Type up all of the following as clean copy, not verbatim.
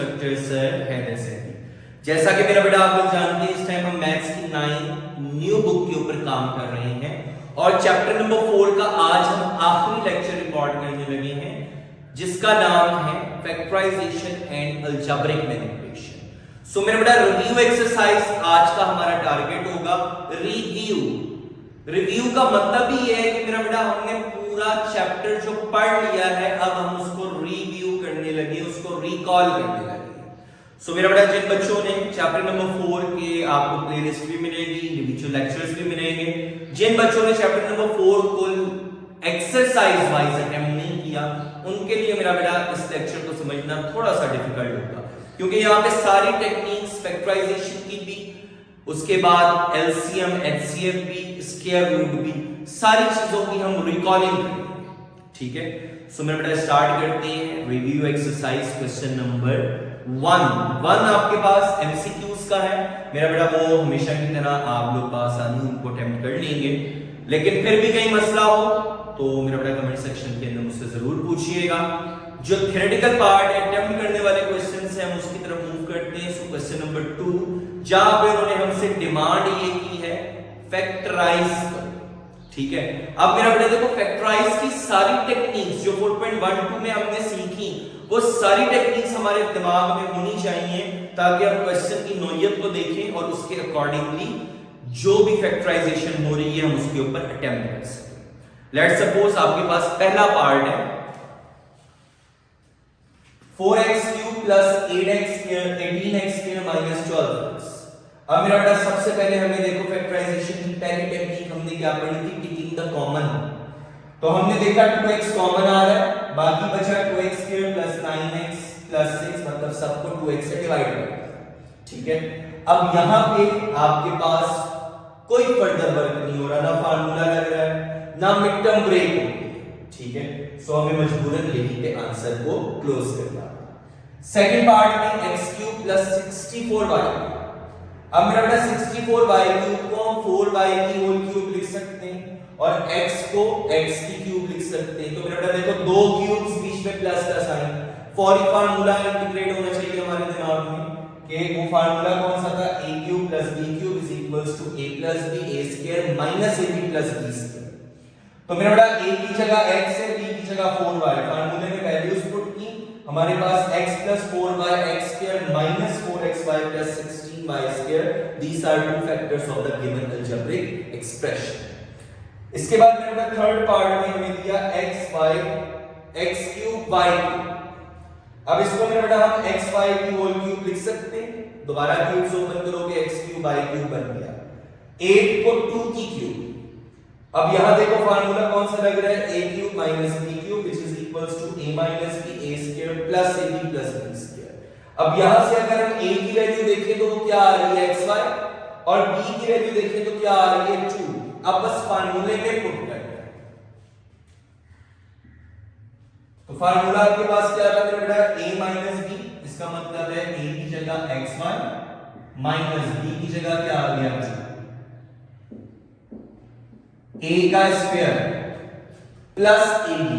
Instructor sir Haider सैदी। जैसा कि मेरा बेटा आप लोग जानते हैं, इस टाइम हम मैथ्स की 9 न्यू बुक के ऊपर काम कर रहे हैं और चैप्टर नंबर 4 का आज हम आखिरी लेक्चर रिकॉर्ड करने लगे हैं, जिसका नाम है फैक्टराइजेशन एंड अलजेब्रिक मैनिपुलेशन। सो मेरा बेटा रिव्यू एक्सरसाइज आज का हमारा टारगेट होगा रिव्यू। रिव्यू का मतलब ही है कि मेरा बेटा हमने पूरा चैप्टर जो पढ़ लिया है, अब हम उसको रिव्यू करने लगे, उसको रिकॉल करने लगे। सो मेरा बेटा जिन बच्चों ने चैप्टर नंबर 4 के आपको प्लेलिस्ट भी मिलेगी, इंडिविजुअल लेक्चर्स भी मिलेंगे, जिन बच्चों ने चैप्टर नंबर 4 को एक्सरसाइज वाइज अटेम्प्ट नहीं किया, उनके लिए मेरा बेटा इस लेक्चर को समझना थोड़ा सा डिफिकल्ट होगा, क्योंकि यहाँ पे सारी टेक्निक्स फैक्टराइजेशन की भी, उसके बाद एलसीएम एचसीएफ भी, स्क्वायर रूट भी, सारी चीजों की हम रिकॉलिंग करेंगे। ठीक है, सो मेरा बेटा स्टार्ट करते हैं रिव्यू एक्सरसाइज क्वेश्चन नंबर 1 आपके पास एमसीक्यूज का है मेरा बेटा, वो हमेशा की तरह आप लोग आसानी उनको अटेम्प्ट कर लेंगे, लेकिन फिर भी कहीं मसला हो तो मेरा बेटा कमेंट सेक्शन के अंदर मुझसे जरूर पूछिएगा। जो थ्योरेटिकल पार्ट है, अटेम्प्ट करने वाले क्वेश्चंस हैं, हम उसकी तरफ मूव करते हैं। सो क्वेश्चन नंबर 2 जहां पे उन्होंने हमसे डिमांड ये की है फैक्टराइज करो। ठीक है, अब मेरा बेटा देखो फैक्टराइज की सारी टेक्निक्स जो 4.12 में हमने सीखी, वो सारी टेक्निक्स हमारे दिमाग में होनी चाहिए ताकि हम क्वेश्चन की नोयत को देखें और उसके अकॉर्डिंगली जो भी फैक्टराइजेशन हो रही है हम उसके ऊपर अटेम्प्ट कर सकें। लेट्स सपोज आपके पास पहला पार्ट है 4x³ + 8x² 18x² - 12x। अब मेरा बेटा सबसे पहले हमें देखो फैक्टराइजेशन की पहली टेक्निक हमने क्या पढ़ी थी, टेकिंग द कॉमन। तो हमने देखा 2x कॉमन आ रहा है, बाकी बचा 2x² + 9x + 6, मतलब सबको 2x से डिवाइड कर। ठीक है, अब यहां पे आपके पास कोई फर्दर वर्क नहीं हो रहा, ना फार्मूला लग रहा है, ना मिड टर्म ब्रेक हो रही। ठीक है, सो हमें मजबूरन यही पे आंसर को क्लोज करना। सेकंड पार्ट में x³ + 64y। अब मेरा बेटा 64y³ को हम 4y³ लिख सकते हैं और x को x³ लिख सकते हैं। तो मेरा बेटा देखो दो क्यूब्स बीच में प्लस का साइन, फॉरी फार्मूला इंटीग्रेट होना चाहिए हमारे दिमाग में कि वो फार्मूला कौन सा था, a³ + b³ = a + b a² - ab + b²। तो मेरा बेटा a की जगह x है, b की जगह 4y, फार्मूले में वैल्यूज पुट की, हमारे पास x + 4y x² - 4xy + 16y²। These are two factors of the given algebraic expression। इसके बाद मेरे पास थर्ड पार्ट में हमें दिया x³ y³। अब इसको मेरे बेटा हम xy³ लिख सकते हैं, दोबारा क्यूब्स ओपन करोगे x³ y³ बन गया। 8 को 2 की क्यूब। अब यहां देखो फार्मूला कौन सा लग रहा है, a³ - b³ = a - b a² + ab + b²। अब यहां से अगर हम a की वैल्यू देखें तो वो क्या आ रही है xy, और b की वैल्यू देखें तो क्या आ रही है 2। अब बस फार्मूले में पुट करना है। तो फार्मूला आपके पास क्या था मेरा बेटा, a - b, इसका मतलब है a की जगह xy माइनस b की जगह क्या आ गया 2, a का square plus ab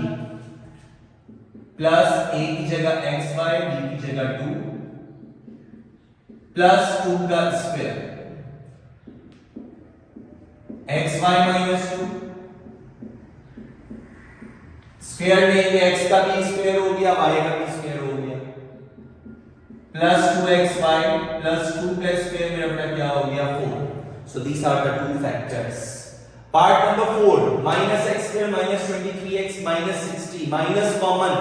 plus a की जगह xy, b की जगह 2 प्लस 2 का स्क्वायर xy - 2, स्क्वायर लेंगे x का भी स्क्वायर हो गया, y का भी स्क्वायर हो गया, प्लस 2xy प्लस 2 का स्क्वायर मेरा बेटा क्या हो गया 4। So these are the two factors. Part number 4 -x² - 23x - 60 minus common,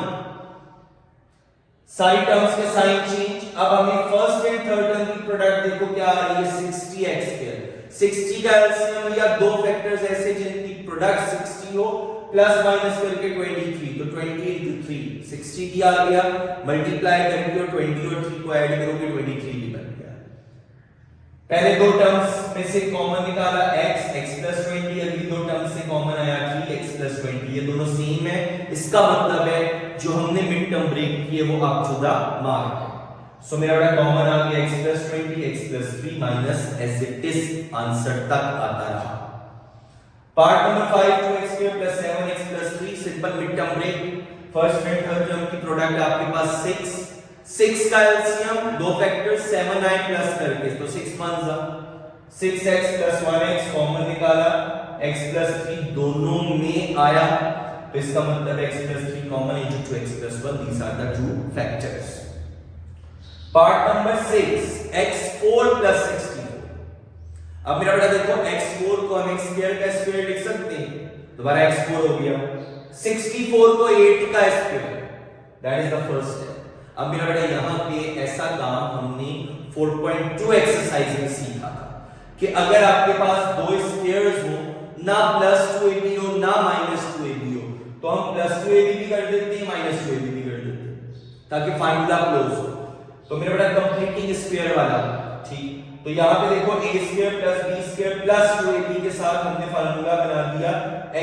सारी टर्म्स के साइन चेंज। अब हमें फर्स्ट एंड थर्ड टर्म की प्रोडक्ट देखो क्या आ रही है 60x²। 60 का एलसीएम या दो फैक्टर्स ऐसे जिनकी प्रोडक्ट 60 हो, प्लस माइनस करके 23, तो 20 × 3 60 की आ गया, मल्टीप्लाई करके 20 और 3 को ऐड करोगे 23 की बन गया। पहले दो टर्म्स में से कॉमन निकाला x + 20, अगली दो टर्म्स से कॉमन आया 3x + 20, ये दोनों सेम है, इसका मतलब है जो हमने मिड टर्म ब्रेक किए वो अप टू द मार्क। सो मेरा बेटा कॉमन आ गया x + 20 x + 3 minus as it is answer तक आता रहा। Part number 5 2x² + 7x + 3 simple mid term break, first and third term की प्रोडक्ट आपके पास 6 6 का एलसीएम दो फैक्टर 7 आए प्लस करके, तो 6 1 जा 6x + 1x कॉमन निकाला, x + 3 दोनों में आया, तो इसका मतलब x + 3 common into 2x + 1, these are the two factors. Part number 6 x4 + 64. अब मेरा बेटा देखो x4 को हम x² का स्क्वायर लिख सकते हैं, दोबारा x4 हो गया, 64 को 8 का square, that is the first step. अब मेरा बेटा यहां पे ऐसा काम हमने 4.2 एक्सरसाइज में सीखा था कि अगर आपके पास दो स्क्वायर्स हो, ना +2ab हो ना -2ab हो, तो हम +2ab भी कर देते हैं, -2ab भी कर देते हैं, ताकि फार्मूला क्लोज हो। तो मेरा बेटा कंप्लीटिंग स्क्वायर वाला, ठीक, तो यहां पे देखो a² + b² + 2ab के साथ हमने फार्मूला बना दिया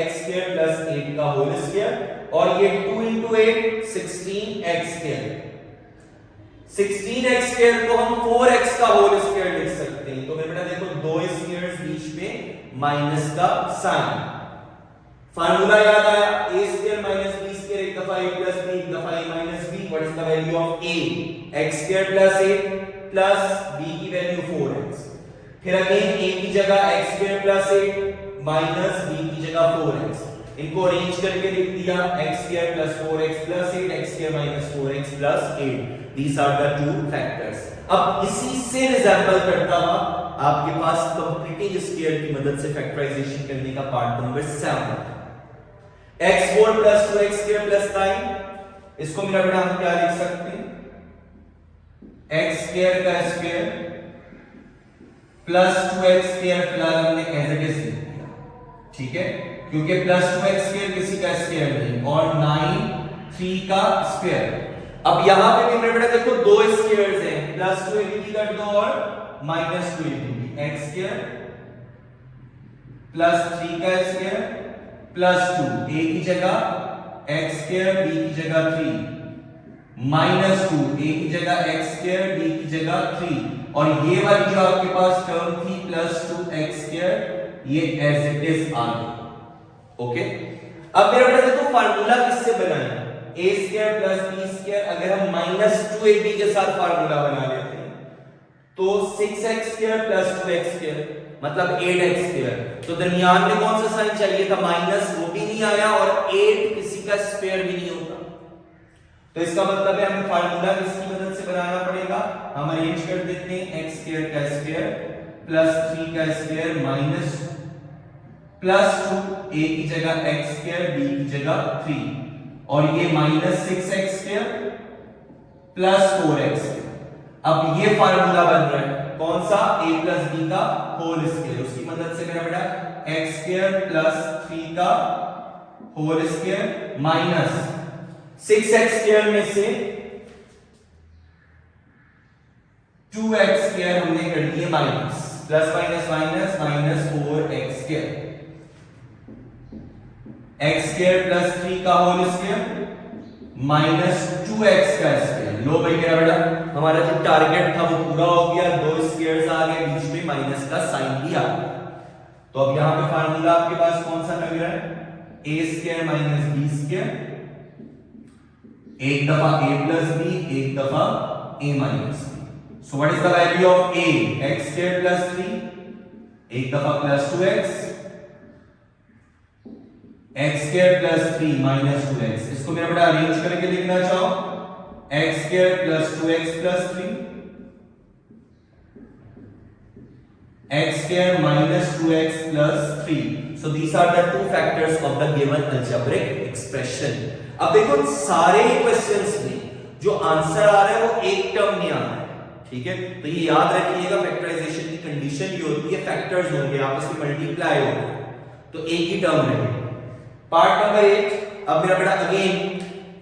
x² + 8 का होल स्क्वायर, और ये 2 × 8 16x², 16x² को हम 4x का होल स्क्वायर लिख सकते हैं। तो मेरे बेटा देखो दो स्क्वायर्स बीच में माइनस का साइन, फार्मूला याद आया, a² - b² एक दफा a + b एक दफा a - b, what is the value of a, x² + 8 plus b की वैल्यू 4x, फिर अगेन a की जगह x² + 8 माइनस b की जगह 4x, इनको अरेंज करके लिख दिया x² + 4x + 8 x² - 4x + 8, these are the two factors। अब इसी से रिजेंबल करता हुआ आपके पास कंप्लीटिंग स्क्वायर की मदद से फैक्टराइजेशन करने का पार्ट नंबर 7, x4 + 2x² + 9, इसको मेरा बेटा हम क्या लिख सकते हैं, x² का स्क्वायर प्लस 2x² फिलहाल हमने एज इट इज लिख दिया, ठीक है, क्योंकि +2x² किसी का स्क्वायर नहीं, और 9 3 का स्क्वायर। अब यहां पे भी मेरे बेटा देखो दो स्क्वायर्स हैं, +2ab कर दो और -2ab, x² + 3 का स्क्वायर प्लस 2, a की जगह x² b की जगह 3 -2, a की जगह x² b की जगह 3, और ये वाली जो आपके पास टर्म थी +2x², ये एज इट इज आ गई, ओके। अब मेरा बेटा देखो फार्मूला किससे बनाएं, a² + b², अगर हम -2ab के साथ फार्मूला बना लेते हैं तो 6x² + 2x² मतलब 8x², तो दरमियान में कौन सा साइन चाहिए था, माइनस, वो भी नहीं आया, और 8 किसी का स्क्वायर भी नहीं होता, तो इसका मतलब है हमें फार्मूला किसकी मदद से बनाना पड़ेगा, हम अरेंज कर देते हैं x² का स्क्वायर प्लस 3 का स्क्वायर माइनस प्लस 2, a की जगह x² b की जगह 3, और ये -6x² प्लस 4x²। अब ये फार्मूला बन रहा है कौन सा, a + b का होल स्क्वायर, उसकी मदद से मेरा बेटा x² + 3 का होल स्क्वायर माइनस 6x² में से 2x² हमने कर दिए minus, plus minus minus minus 4x², x² + 3 का होल स्क्वायर माइनस 2x का स्क्वायर। लो भाई मेरा बेटा हमारा जो टारगेट था वो पूरा हो गया, दो स्क्वायर्स आ गए, बीच में माइनस का साइन भी आ गया। तो अब यहां पे फार्मूला आपके पास कौन सा लग रहा है, a² - b², एक दफा a + b एक दफा a - b। So what is the value of a, x² + 3 एक दफा प्लस 2x, x² + 3 -2x, इसको मेरा बेटा अरेंज करके लिखना चाहो, x² + 2x + 3 x² - 2x + 3, so these are the two factors of the given algebraic expression। अब देखो सारे क्वेश्चंस में जो आंसर आ रहा है वो एक टर्म में आ रहा है, ठीक है, तो ये याद रखिएगा फैक्टराइजेशन की कंडीशन ये होती है फैक्टर्स होंगे आपस में मल्टीप्लाई होंगे तो एक ही टर्म रहेगा। पार्ट नंबर 8, अब मेरा बेटा अगेन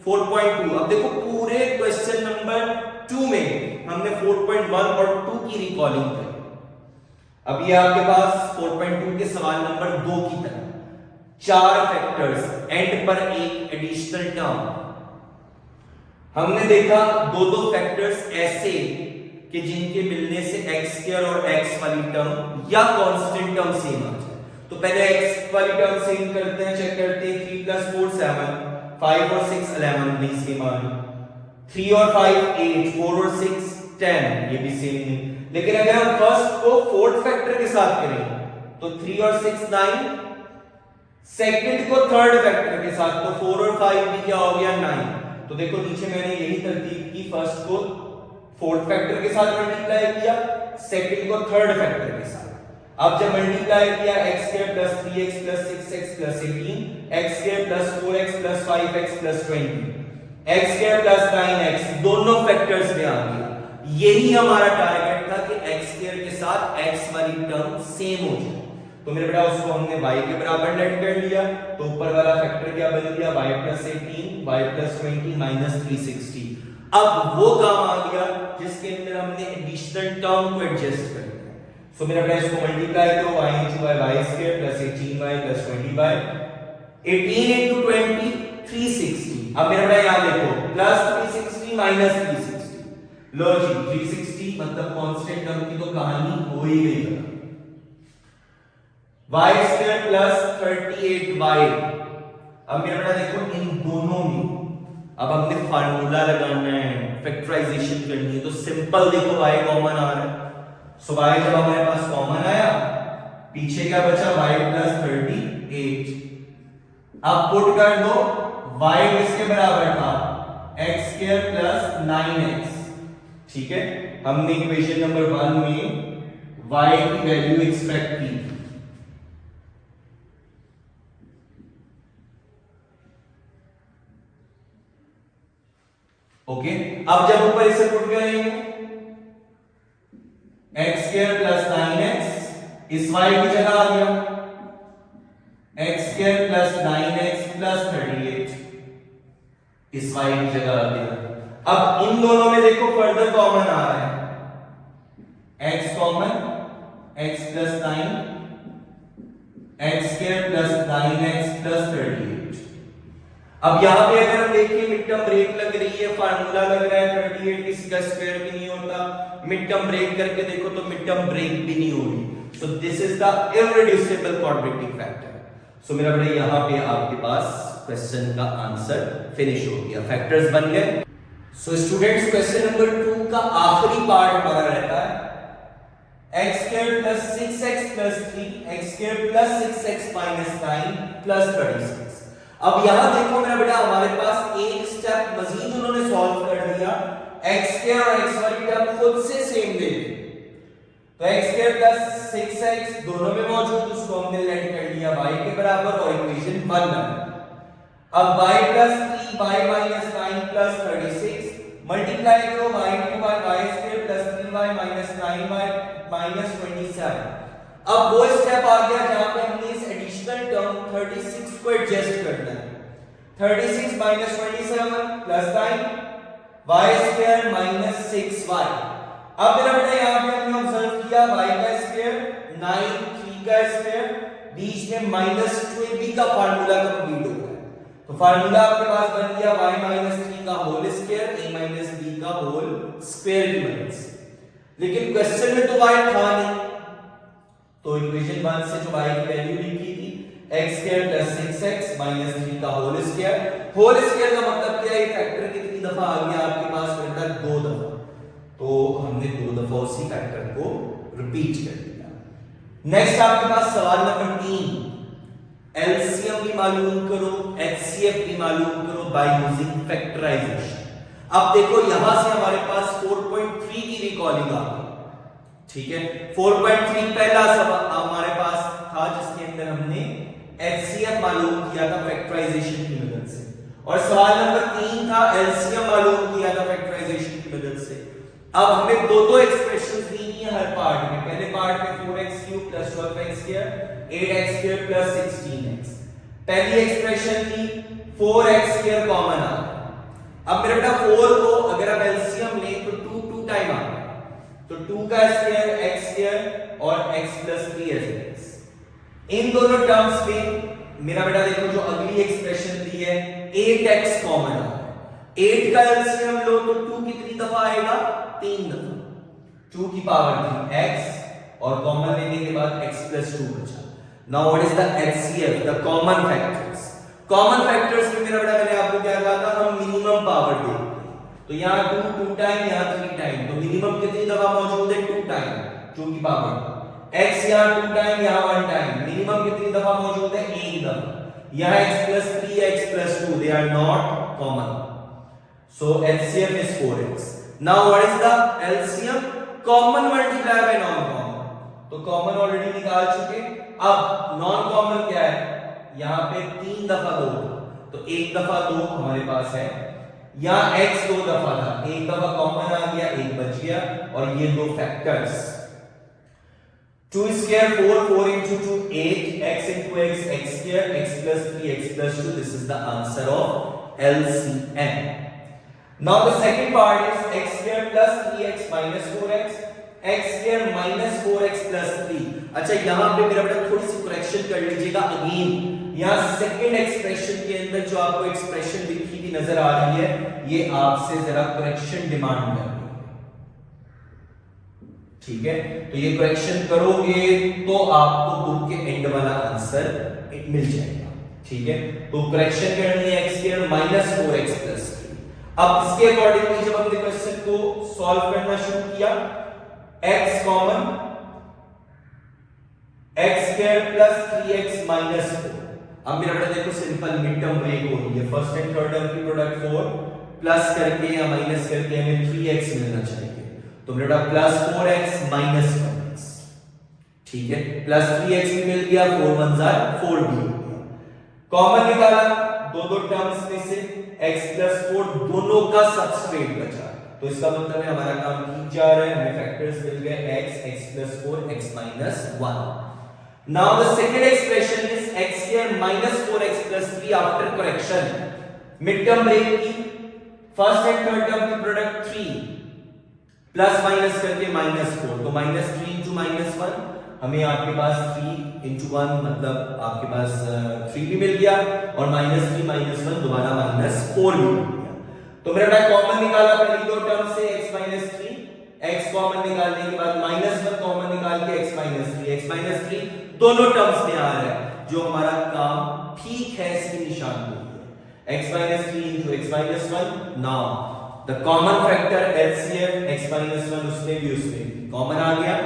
4.2, अब देखो पूरे क्वेश्चन नंबर 2 में हमने 4.1 और 2 की रिकॉलिंग करी। अब ये आपके पास 4.2 के सवाल नंबर 2 की तरह 4 फैक्टर्स, एंड पर एक एडिशनल टर्म। हमने देखा दो फैक्टर्स ऐसे कि जिनके मिलने से x² और x वाली टर्म या कांस्टेंट टर्म सेम आ जाए। तो पहले x वाली टर्म सेम करते हैं, चेक करते हैं, 3 + 4 7, 5 और 6 11 नहीं सेम आ रही, 3 और 5 8, 4 और 6 10, ये भी सेम नहीं। लेकिन अगर हम फर्स्ट को फोर्थ फैक्टर के साथ करेंगे तो 3 और 6 9, सेकंड को थर्ड फैक्टर के साथ तो 4 और 5 भी क्या हो गया 9। तो देखो नीचे मैंने यही तरतीब की, फर्स्ट को फोर्थ फैक्टर के साथ मल्टीप्लाई किया, सेकंड को थर्ड फैक्टर के साथ। अब जब मल्टीप्लाई किया x square plus 3x plus 6x plus 18, x square plus 4x plus 5x plus 20, x square plus 9x, दोनों फैक्टर्स में आ गया। यही हमारा टारगेट था कि x स्क्वायर के साथ x वाली टर्म सेम हो जाए। तो मेरे बेटा उसको हमने y के बराबर लेट कर लिया, तो ऊपर वाला फैक्टर क्या बन गया y plus 18, y plus 20 minus 360। अब वो काम आ गया जिसके अंदर हमने एडिशनल टर्म को एडजस्ट कर दिया। सो मेरा बेटा इसको मल्टीप्लाई करो, y into y square plus 18y plus 20y, 18 into 20 360। अब मेरा बेटा यहां देखो प्लस 360 माइनस 360, लो जी 360 मतलब कांस्टेंट टर्म की तो कहानी हो ही गई। y square plus 38y। अब मेरा बेटा देखो इन दोनों में अब हमने फार्मूला लगाना है, फैक्टराइजेशन करनी है, तो सिंपल देखो y कॉमन आ रहा है। सो y जब हमारे पास कॉमन आया, पीछे क्या बचा y प्लस 38। अब पुट कर दो, y किसके बराबर था x स्क्वायर प्लस 9x। ठीक है, हमने इक्वेशन नंबर 1 में y की वैल्यू एक्सपेक्ट की। ओके, अब जब ऊपर इसे पुट करेंगे x स्क्वायर प्लस 9x इस y की जगह आ गया, x square plus 9x plus 38 इस y की जगह आ गया। अब इन दोनों में देखो फर्दर कॉमन आ रहा है, x common, x plus 9, x square plus 9x plus 38। अब यहां पे अगर हम देखिए मिड टर्म ब्रेक लग रही है, फार्मूला लग रहा है 38 किसी का स्क्वायर भी नहीं होता, मिड टर्म ब्रेक करके देखो तो मिड टर्म ब्रेक भी नहीं होगी। So this is the irreducible quadratic factor. So मेरा बेटा यहां पे आपके पास क्वेश्चन का आंसर फिनिश हो गया, फैक्टर्स बन गए। सो स्टूडेंट्स क्वेश्चन नंबर 2 का आखिरी पार्ट हमारा रहता है x square plus 6x plus 3, x square plus 6x minus 9 plus 36। अब यहां देखो मेरा बेटा हमारे पास एक स्टेप मजीद उन्होंने सॉल्व कर दिया, x स्क्वायर और x वाली टर्म खुद से सेम दे दी, तो x स्क्वायर प्लस 6x दोनों में मौजूद, उसको हमने लेट कर लिया y के बराबर और इक्वेशन 1 बना। अब y plus 3y minus 9 plus 36 multiply करो y into y square plus 3y minus 9y minus 27। अब वो स्टेप आ गया जहां पे हमने इस एडिशनल टर्म 36 को एडजस्ट करना है। 36 minus 27 plus 9 y square minus 6y। अब मेरा बेटा यहां पे हमने ऑब्जर्व किया y का स्क्वायर 9 3 का स्क्वायर, बीच में माइनस 2ab का फार्मूला कंप्लीट हो गया, तो फार्मूला आपके पास बन गया y माइनस 3 का whole square a minus b का होल स्क्वायर की मदद से। लेकिन क्वेश्चन में तो y था नहीं, तो इक्वेशन 1 से जो y की वैल्यू लिखी थी x square plus 6x minus 3 का होल स्क्वायर। होल स्क्वायर का मतलब क्या है, फैक्टर कितनी दफा आ गया आपके पास बेटा 2 दफा, तो हमने 2 दफा उसी फैक्टर को रिपीट कर दिया। नेक्स्ट आपके पास सवाल नंबर 3, एलसीएम भी मालूम करो, एचसीएफ भी मालूम करो बाय यूजिंग फैक्टराइजेशन। अब देखो यहां से हमारे पास 4.3 की रिकॉलिंग आ गई। ठीक है, 4.3 पहला सवाल हमारे पास था जिसके अंदर हमने एचसीएफ मालूम किया था फैक्टराइजेशन की मदद से, और सवाल नंबर 3 था एलसीएम मालूम किया था फैक्टराइजेशन की मदद से। अब हमें दो एक्सप्रेशंस दी है हर पार्ट में। पहले पार्ट में 4x³ + 12x², 8x² + 16x। पहली एक्सप्रेशन थी 4x² कॉमन आ गया। अब मेरा बेटा 4 को अगर आप एलसीएम लें तो 2 टाइम आ गया, तो 2 का स्क्वायर x² और x + 3x। इन दोनों टर्म्स में मेरा बेटा देखो जो अगली एक्सप्रेशन दी है 8x कॉमन आ गया। 8 का एलसीएम लो तो 2 कितनी दफा आएगा, 3 दफा, 2 की पावर 3 x और कॉमन लेने के बाद x + 2 बचा। Now what is the HCF, the common factors. Common factors में मेरा बेटा मैंने आपको क्या कहा था, हम मिनिमम पावर देखते हैं। तो यहाँ 2 टाइम, यहाँ 3 टाइम, तो मिनिमम कितनी दफा मौजूद है? 2 टाइम 2 की पावर। x यहाँ 2 टाइम, यहाँ 1 टाइम, मिनिमम कितनी दफा मौजूद है? 1 दफा। यहाँ x plus 3, x plus 2, they are not common. So LCM is 4x. Now what is the LCM? Common multiplied by non-common. तो common already निकाल चुके। अब non-common क्या है? यहाँ पे 3 दफा 2, तो 1 दफा 2 हमारे पास है। यहाँ x 2 दफा था, 1 दफा कॉमन आ गया, 1 बच गया, और ये दो factors 2 square 4, 4 into 2 8, x into x, x square, x plus 3, x plus 2. This is the answer of LCM. Now the second part is x square plus 3x minus 4x, x square minus 4x plus 3. अच्छा यहाँ पे मेरा बेटा थोड़ी सी correction कर लीजिएगा again. यहाँ second expression के अंदर जो आपको एक्सप्रेशन लिखी हुई नजर आ रही है, ये आपसे जरा करेक्शन डिमांड कर रही है, ठीक है? तो ये करेक्शन करोगे तो आपको बुक के एंड वाला आंसर मिल जाएगा, ठीक है? तो करेक्शन करनी है x square minus 4x plus 3। अब इसके अकॉर्डिंगली जब हमने क्वेश्चन को सॉल्व करना शुरू किया, x common, x square plus 3x minus 4। अब मेरा बेटा देखो सिंपल मिड टर्म ब्रेक हो रही है, फर्स्ट एंड थर्ड टर्म की प्रोडक्ट 4 प्लस करके या माइनस करके हमें 3x मिलना चाहिए, तो मेरा बेटा प्लस 4x माइनस 1x, ठीक है? प्लस 3x भी मिल गया, 4 1 जार 4 भी हो गया। कॉमन निकाला दो टर्म्स में से, x प्लस 4 दोनों का सबस्ट्रेट बचा, तो इसका मतलब है हमारा काम ठीक जा रहा है, हमें फैक्टर्स मिल गए x plus 4, x minus 1। Now the second expression is x square minus 4x plus 3 after correction. Midterm break की फर्स्ट एंड थर्ड टर्म की प्रोडक्ट 3 प्लस माइनस करके माइनस 4, तो माइनस 3 इंटू माइनस 1, हमें आपके पास 3 इंटू 1 मतलब आपके पास 3 भी मिल गया, और माइनस 3 माइनस 1 दोबारा माइनस 4 भी मिल गया। तो मेरा कॉमन निकाला पहली दो टर्म से x माइनस 3, x कॉमन निकालने के बाद माइनस 1 कॉमन निकाल के x माइनस 3 दोनों टर्म्स में आ रहा है, जो हमारा काम ठीक है इसकी निशानी है, x minus 3 into x minus 1। Now the common factor LCM x minus 1 उसमें भी कॉमन आ गया।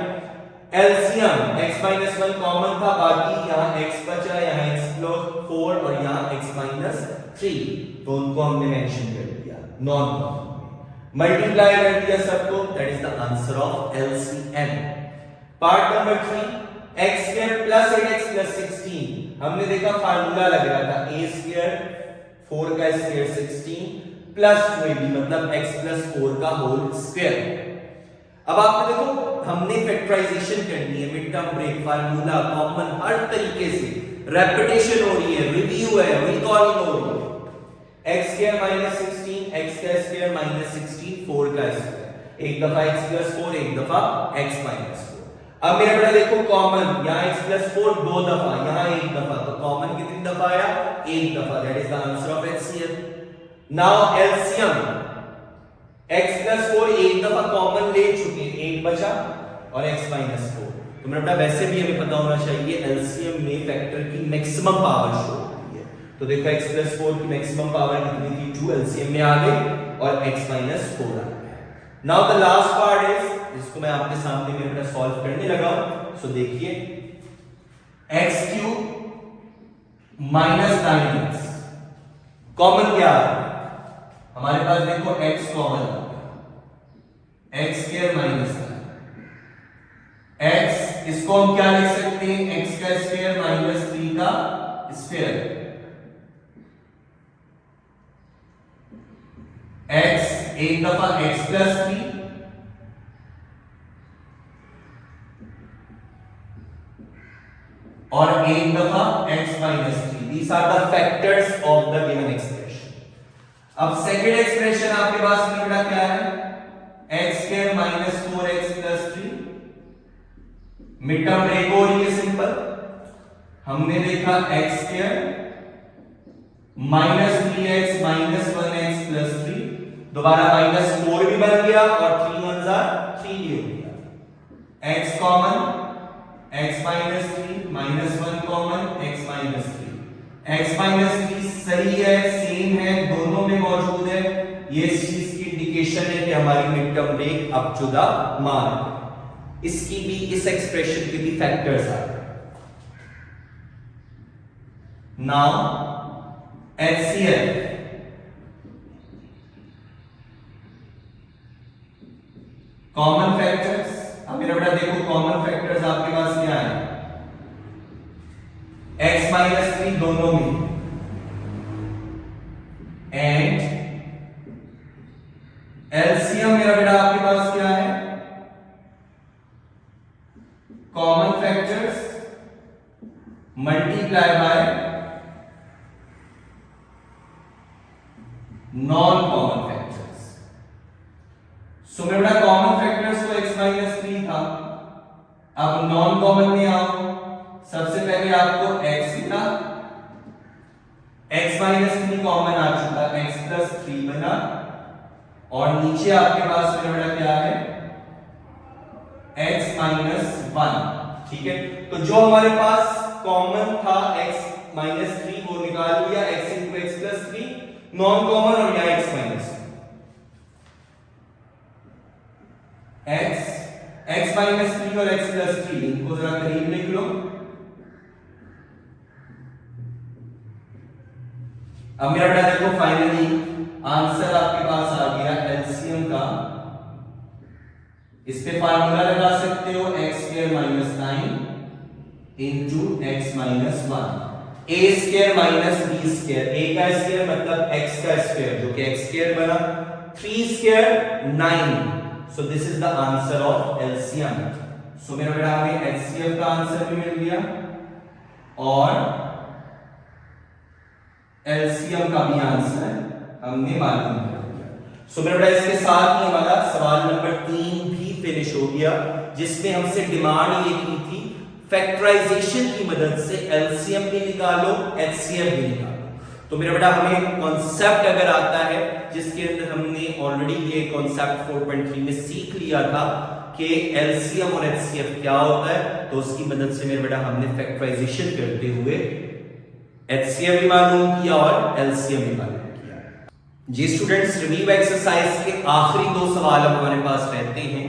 LCM x माइनस 1 कॉमन था, बाकी यहाँ x बचा, यहाँ x प्लस 4 और यहाँ x माइनस 3, तो उनको हमने मेंशन कर दिया नॉन कॉमन, मल्टीप्लाई कर दिया सबको, that is the answer of LCM। Part number 3, x square plus 8x plus 16। हमने देखा फार्मूला लग रहा था a स्क्वायर 4 का स्क्वायर 16 प्लस 2ab मतलब x प्लस 4 का होल स्क्वायर। अब आपने देखो हमने फैक्टराइजेशन करनी है, mid term break, formula, common, हर तरीके से रेपिटेशन हो रही है, रिव्यू है, रिकॉलिंग हो रही है। x स्क्वायर माइनस 16, x का स्क्वायर माइनस 16, 4 का स्क्वायर, एक दफा x प्लस 4, एक दफा x माइनस 4। अब मेरा बेटा देखो कॉमन, यहाँ x प्लस 4 दो दफा, यहाँ एक दफा, तो कॉमन कितनी दफा आया? एक दफा, that is the answer of LCM। Now LCM x plus 4 एक दफा कॉमन ले चुके, एक बचा और x माइनस 4, तो मेरा बेटा वैसे भी हमें पता होना चाहिए LCM में फैक्टर की मैक्सिमम पावर शो होती है, तो देखो x प्लस 4 की मैक्सिमम पावर कितनी थी? 2, LCM में आ गई और x माइनस 4 आ गया। Now the last part is, इसको मैं आपके सामने मेरे बेटा सॉल्व करने लगा हूं, सो देखिए x cube minus 9x common क्या है हमारे पास? देखो x common, x square minus x, इसको हम क्या लिख सकते हैं? x का स्क्वायर माइनस 3 का स्क्वायर, x एक दफा x प्लस 3 और एक दफा x minus 3, these are the factors of the given expression। अब सेकेंड एक्सप्रेशन आपके पास में बेटा क्या है? x square minus 4x plus 3, mid term break हो रही है सिंपल, हमने देखा x square minus 3x minus 1x plus 3, दोबारा माइनस 4 भी बन गया और 3 1 जार 3 भी हो गया। x common, x minus 3 minus 1 common, x minus 3, x minus 3 सही है, सेम है, दोनों में मौजूद है, ये इस चीज की इंडिकेशन है कि हमारी mid term break up to the mark. इसकी भी, इस एक्सप्रेशन के भी फैक्टर्स आ गए। Now HCF common factors. अब मेरा बेटा देखो कॉमन फैक्टर्स आपके पास क्या है, x माइनस 3 दोनों में, एंड एलसीएम मेरा बेटा आपके पास क्या है, common factors multiply by non common factors. So मेरा बेटा कॉमन फैक्टर्स तो x माइनस 3 था। अब नॉन कॉमन में आओ, सबसे पहले आपको x मिला, x माइनस 3 कॉमन आ चुका, x प्लस 3 बना, और नीचे आपके पास मेरा बेटा क्या है, x माइनस 1। ठीक है, तो जो हमारे पास कॉमन था x माइनस 3 वो निकाल लिया, x into x plus 3, non common और यहां x माइनस x माइनस 3 और x प्लस 3 इनको जरा करीब लिख लो। अब मेरा बेटा देखो फाइनली आंसर आपके पास आ गया एलसीएम का। इस पे फार्मूला लगा सकते हो, x square minus 9 into x minus 1, a square minus b square, a का स्क्वायर मतलब x का स्क्वायर जो कि x स्क्वायर बना, 3 square 9। So this is the answer of LCM. So मेरा बेटा हमें एचसीएफ का आंसर भी मिल गया और एलसीएम का भी आंसर हमने मालूम कर लिया। सो मेरा बेटा इसके साथ ही हमारा सवाल नंबर 3 भी फिनिश हो गया, जिसमें हमसे डिमांड ये की थी फैक्टराइजेशन की मदद से एलसीएम भी निकालो, एचसीएफ भी निकालो। तो मेरा बेटा हमें कॉन्सेप्ट अगर आता है जिसके अंदर हमने ऑलरेडी ये कॉन्सेप्ट 4.3 में सीख लिया था कि एलसीएम और एचसीएफ क्या होता है, तो उसकी मदद से मेरा बेटा हमने फैक्टराइजेशन करते हुए एचसीएफ भी मालूम किया और एलसीएम भी मालूम किया। जी स्टूडेंट्स, रिव्यू एक्सरसाइज के आखिरी 2 सवाल हमारे पास रहते हैं।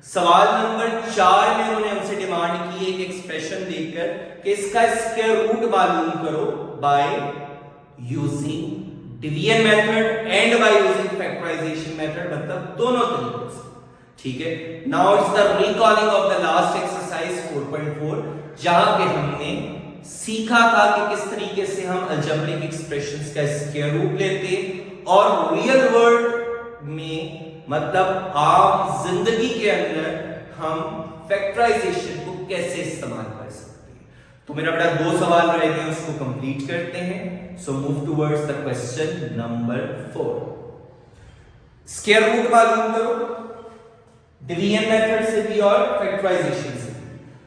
सवाल नंबर 4 में उन्होंने हमसे डिमांड की एक एक्सप्रेशन देकर कि इसका स्क्वायर रूट मालूम करो by using division method and by using factorisation method, मतलब दोनों तरीकों से। ठीक है, now it's the recalling of the last exercise 4.4, जहां पे हमने सीखा था कि किस तरीके से हम अलजेब्रिक एक्सप्रेशंस का स्क्वायर रूट लेते और रियल वर्ल्ड में मतलब आम जिंदगी के अंदर हम फैक्टराइजेशन को कैसे इस्तेमाल कर सकते हैं। तो मेरा बेटा 2 सवाल रह गए, उसको कंप्लीट करते हैं। So move towards the question number 4। Square root मालूम करो डिवीजन मेथड से भी और फैक्टराइजेशन से।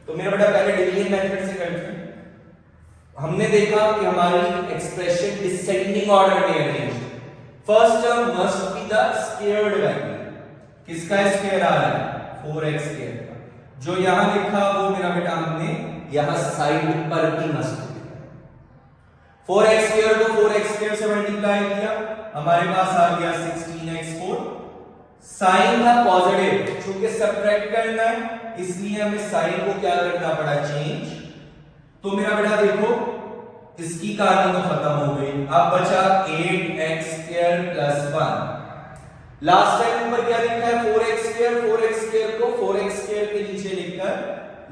तो मेरा बेटा पहले डिवीजन मेथड से करते हैं। हमने देखा कि हमारी एक्सप्रेशन डिसेंडिंग ऑर्डर में अरेंज है। First term must be the squared value. किसका स्क्वायर आ रहा है, 4x स्क्वायर का। जो यहां लिखा वो मेरा बेटा हमने यहां साइड पर भी मस्ट लिखा। 4x स्क्वायर को 4x स्क्वायर से मल्टीप्लाई किया, हमारे पास आ गया 16x4। साइन था पॉजिटिव, क्योंकि सब्ट्रैक्ट करना है इसलिए हमें साइन को क्या करना पड़ा, चेंज। तो मेरा बेटा देखो इसकी कहानी तो खत्म हो गई। अब बचा 8x square plus 1। Last time ऊपर क्या लिखा है, 4x स्क्वायर। 4x स्क्वायर को 4x स्क्वायर के नीचे लिखकर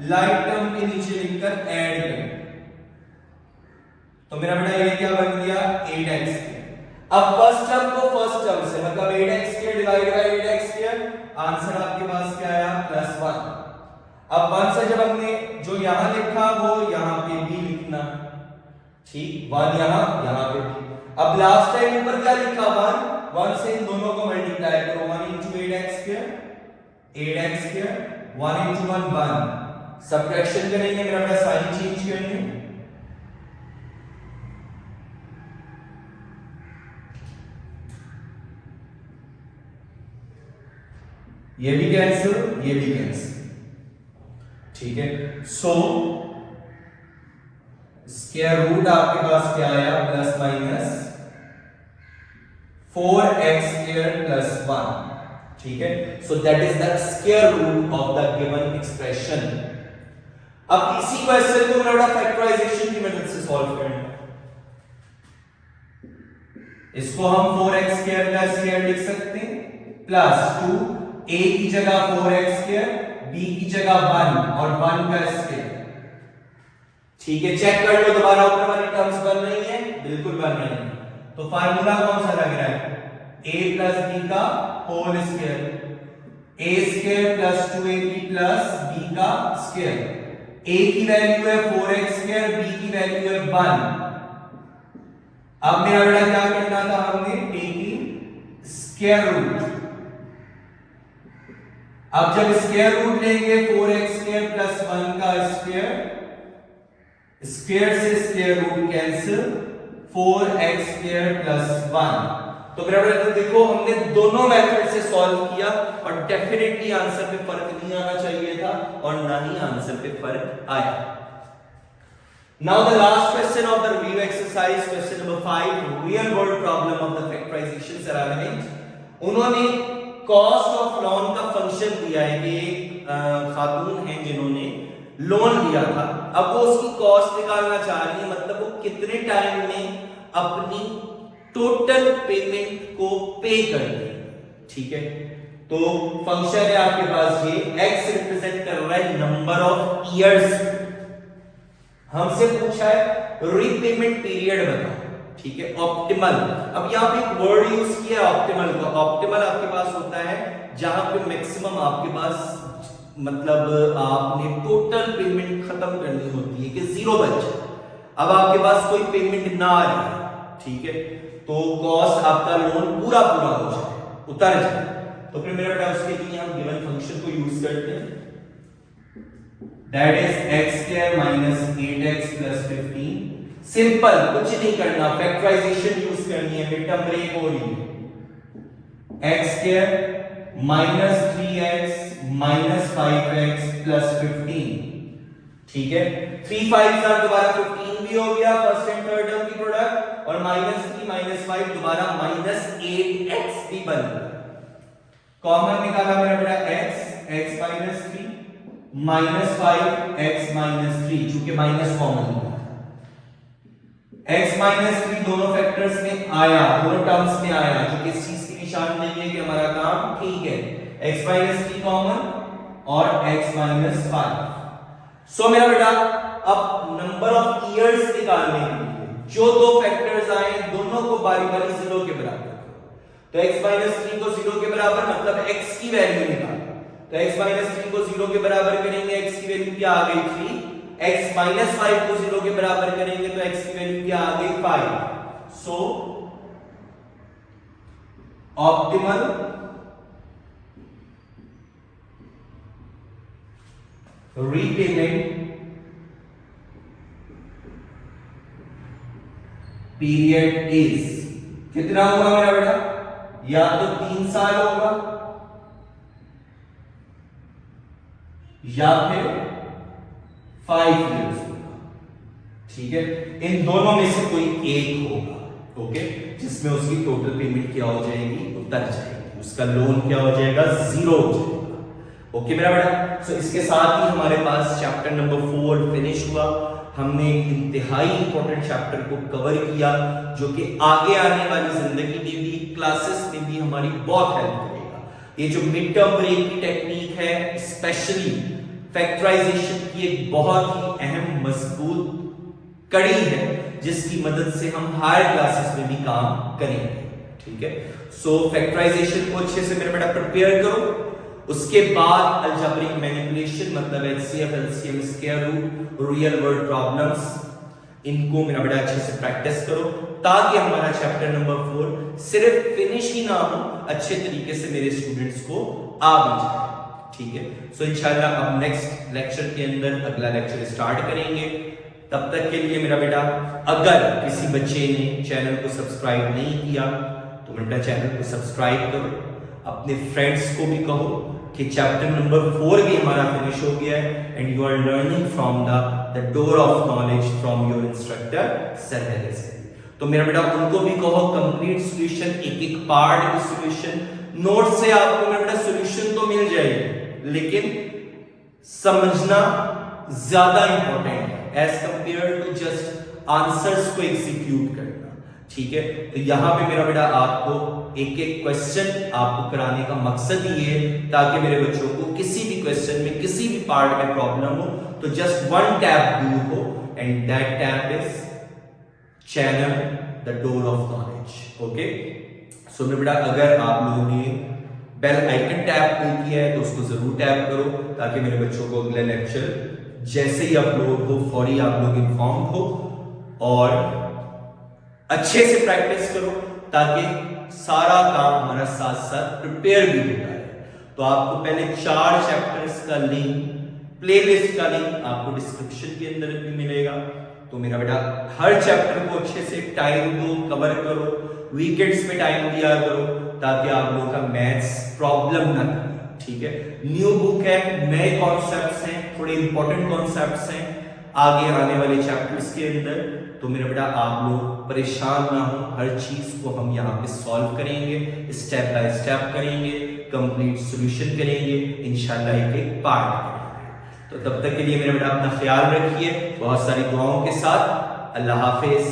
लाइट टर्म के नीचे लिखकर ऐड कर, तो मेरा बेटा ये क्या बन गया, 8x स्क्वायर। अब फर्स्ट टर्म को फर्स्ट टर्म से मतलब 8x square divide by 8x square, answer आपके पास क्या आया, +1। अब 1 से जब हमने जो यहां लिखा वो यहां पे भी लिखना, ठीक, 1 यहां पे भी। अब लास्ट टाइम ऊपर क्या लिखा, 1 से इन दोनों को मल्टीप्लाई करो, 1 into 8x square, 8x square, 1 into 1 1। Subtraction करेंगे, मेरा बेटा साइन चेंज करेंगे, ये भी कैंसिल, ये भी कैंसिल। ठीक है, सो स्क्वायर रूट आपके पास क्या आया, +- 4x square plus 1, ठीक है। So that is the square root of the given expression. अब इसी क्वेश्चन को मेरा फैक्टराइजेशन की मदद से सॉल्व करना है। इसको हम 4x स्क्वायर का स्क्वायर लिख सकते हैं प्लस 2, a की जगह 4x स्क्वायर, b की जगह 1 और 1 का स्क्वायर, ठीक है। चेक कर लो दोबारा ऊपर वाली टर्म्स बन रही है, बिल्कुल बन रही है। तो फार्मूला कौन सा लग रहा है? a प्लस b का whole square, a square plus 2ab plus b का स्क्वायर। a की वैल्यू है 4x स्क्वायर, b की वैल्यू है 1। अब मेरा बेटा क्या करना था, हमने a की स्क्वायर रूट। अब जब स्क्वायर रूट लेंगे 4x स्क्वायर प्लस 1 का स्क्वायर, स्क्वायर से square root cancel, 4x square plus 1। तो मेरा बेटा देखो हमने दोनों मेथड से सॉल्व किया और डेफिनेटली आंसर पे फर्क नहीं आना चाहिए था और ना ही आंसर पे फर्क आया। Now the last question of the review exercise, question number 5, real world problem of the factorization ceramics. उन्होंने cost of loan का फंक्शन दिया है कि एक खातून हैं जिन्होंने लोन लिया था, अब वो उसकी कॉस्ट निकालना चाह रही है, मतलब वो कितने टाइम में अपनी टोटल पेमेंट को पे कर देंगे, ठीक है। तो फंक्शन है आपके पास ये, x रिप्रेजेंट कर रहा है नंबर ऑफ इयर्स, हमसे पूछा है रीपेमेंट पीरियड बताओ, ठीक है। ऑप्टिमल, अब यहां पे एक वर्ड यूज किया ऑप्टिमल का। ऑप्टिमल आपके पास होता है जहां पे मैक्सिमम आपके पास मतलब आपने टोटल पेमेंट खत्म करनी होती है कि जीरो बच, अब आपके पास कोई पेमेंट ना आ रही है, ठीक है, तो कॉस्ट आपका लोन पूरा हो जाए, उतर जाए। तो फिर मेरा बेटा उसके लिए हम गिवन फंक्शन को यूज करते हैं, that is x square minus 8x plus 15। Simple, कुछ नहीं करना, फैक्टराइजेशन यूज करनी है, मिड टर्म ब्रेक हो रही है। x square minus 3x minus 5x plus 15, ठीक है। 3 5 दोबारा 15 भी हो गया, फर्स्ट एंड थर्ड टर्म की प्रोडक्ट, और -3 -5 दोबारा -8x भी बन गया। कॉमन निकाला मेरा बेटा x minus 3 -5x -3, चूंकि माइनस कॉमन है, x -3 दोनों फैक्टर्स में आया, दोनों टर्म्स में आया, जो कि इस चीज की निशान नहीं है कि हमारा काम ठीक है। x -3 कॉमन और x -5। सो मेरा बेटा अब नंबर ऑफ इयर्स निकालने के लिए जो दो फैक्टर्स आए दोनों को बारी बारी 0 के बराबर करो। तो x -3 को 0 के बराबर मतलब x की वैल्यू निकालो, तो x -3 को 0 के बराबर करेंगे, x की वैल्यू क्या आ गई 3, x -5 को 0 के बराबर करेंगे तो x की वैल्यू क्या आ गई 5। सो ऑप्टिमल रीपेमेंट पीरियड इज, कितना होगा मेरा बेटा, या तो 3 साल होगा या फिर 5 years होगा, ठीक है। इन दोनों में से कोई एक होगा, ओके, जिसमें उसकी टोटल पेमेंट क्या हो जाएगी, उतर जाएगी, उसका लोन क्या हो जाएगा, 0 हो जाएगा, ओके मेरा बेटा। सो इसके साथ ही हमारे पास चैप्टर नंबर 4 फिनिश हुआ। हमने एक इंतहाई इंपॉर्टेंट चैप्टर को कवर किया जो कि आगे आने वाली जिंदगी में भी, क्लासेस में भी हमारी बहुत हेल्प करेगा। ये जो मिड टर्म ब्रेक की टेक्निक है, स्पेशली फैक्टराइजेशन की एक बहुत ही अहम मजबूत कड़ी है जिसकी मदद से हम हायर क्लासेस में भी काम करेंगे, ठीक है। सो फैक्टराइजेशन को अच्छे से मेरा बेटा प्रिपेयर करो, उसके बाद अलजेब्रिक मैनिपुलेशन मतलब HCF, LCM, square root, real world problems, इनको मेरा बेटा अच्छे से प्रैक्टिस करो ताकि हमारा चैप्टर नंबर 4 सिर्फ फिनिश ही ना हो, अच्छे तरीके से मेरे स्टूडेंट्स को आ भी जाए, ठीक है। सो इंशाल्लाह अब नेक्स्ट लेक्चर के अंदर अगला लेक्चर स्टार्ट करेंगे। तब तक के लिए मेरा बेटा अगर किसी बच्चे ने चैनल को सब्सक्राइब नहीं किया तो मेरा बेटा चैनल को सब्सक्राइब करो, अपने फ्रेंड्स को भी कहो कि चैप्टर नंबर 4 भी हमारा फिनिश हो गया है and you are learning from the door of knowledge from your instructor sir. तो मेरा बेटा उनको भी कहो कंप्लीट सॉल्यूशन, एक एक पार्ट की सॉल्यूशन। नोट से आपको मेरा बेटा सॉल्यूशन तो मिल जाएगी, लेकिन समझना ज्यादा इंपॉर्टेंट है as compare to just answers को एग्जीक्यूट करना, ठीक है। तो यहां पे मेरा बेटा आपको एक एक क्वेश्चन आपको कराने का मकसद ये है ताकि मेरे बच्चों को किसी भी क्वेश्चन में किसी भी पार्ट में प्रॉब्लम हो तो जस्ट वन टैप दूर हो, and that tap is channel the door of knowledge. Okay, so मेरे बेटा अगर आप लोगों ने बेल आइकन टैप नहीं किया है तो उसको जरूर टैप करो ताकि मेरे बच्चों को अगला लेक्चर जैसे ही अपलोड हो फौरी आप लोग इन्फॉर्म हो, और अच्छे से प्रैक्टिस करो ताकि सारा काम हमारा साथ साथ प्रिपेयर भी होता है। तो आपको पहले 4 चैप्टर्स का लिंक, प्लेलिस्ट का लिंक आपको डिस्क्रिप्शन के अंदर भी मिलेगा। तो मेरा बेटा हर चैप्टर को अच्छे से टाइम दो, कवर करो, वीकेंड्स पे टाइम दिया करो ताकि आप लोगों का मैथ्स प्रॉब्लम ना करे, ठीक है। न्यू बुक है, नए कॉन्सेप्ट्स हैं, थोड़े इंपॉर्टेंट कॉन्सेप्ट्स हैं आगे आने वाले चैप्टर्स के अंदर। तो मेरा बेटा आप लोग परेशान ना हो, हर चीज को हम यहाँ पे सॉल्व करेंगे, स्टेप बाय स्टेप करेंगे, कंप्लीट सॉल्यूशन करेंगे, इंशाल्लाह एक एक पार्ट करेंगे। तो तब तक के लिए मेरा बेटा अपना ख्याल रखिए, बहुत सारी दुआओं के साथ। अल्लाह हाफिज।